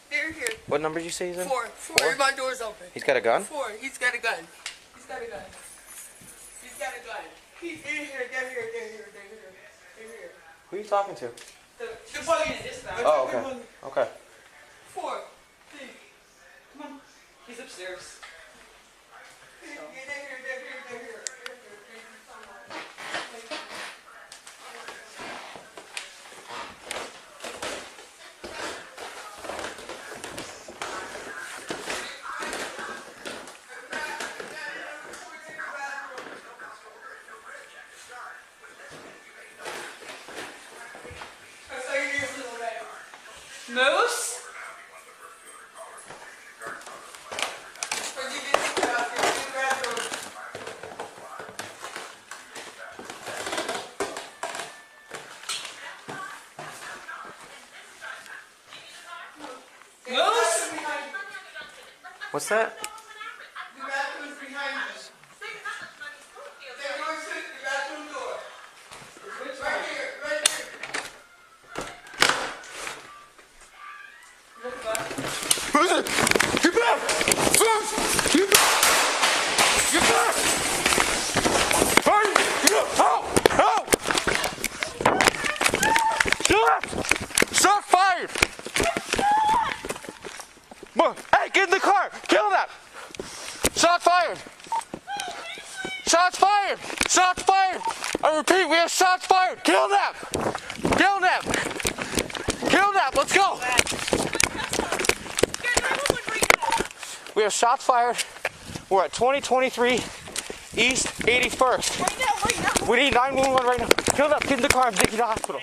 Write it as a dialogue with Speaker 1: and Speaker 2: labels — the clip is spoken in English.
Speaker 1: Here.
Speaker 2: What number did you say he's in?
Speaker 1: 4. 4. My door's open.
Speaker 2: He's got a gun?
Speaker 1: 4. He's got a gun. He's got a gun. He's got a gun. He's in here. They're here.
Speaker 2: Who are you talking to?
Speaker 1: The police.
Speaker 2: Oh, okay. Okay.
Speaker 1: 4. Come on. He's upstairs. They're here. Moose? Moose?
Speaker 2: What's that?
Speaker 1: The bathroom's behind us. The bathroom door. Right here.
Speaker 2: Who's it? Get back! Get back! Hurry! Help! Shot fired! Hey, get in the car! Kill that! Shot fired! Shots fired! Shots fired! I repeat, we have shots fired! Kill them! Kill them! Kill them! Let's go! We have shots fired. We're at 2023 East 81st.
Speaker 1: Right now.
Speaker 2: We need 911 right now. Kill them! Get in the car and take you to the hospital.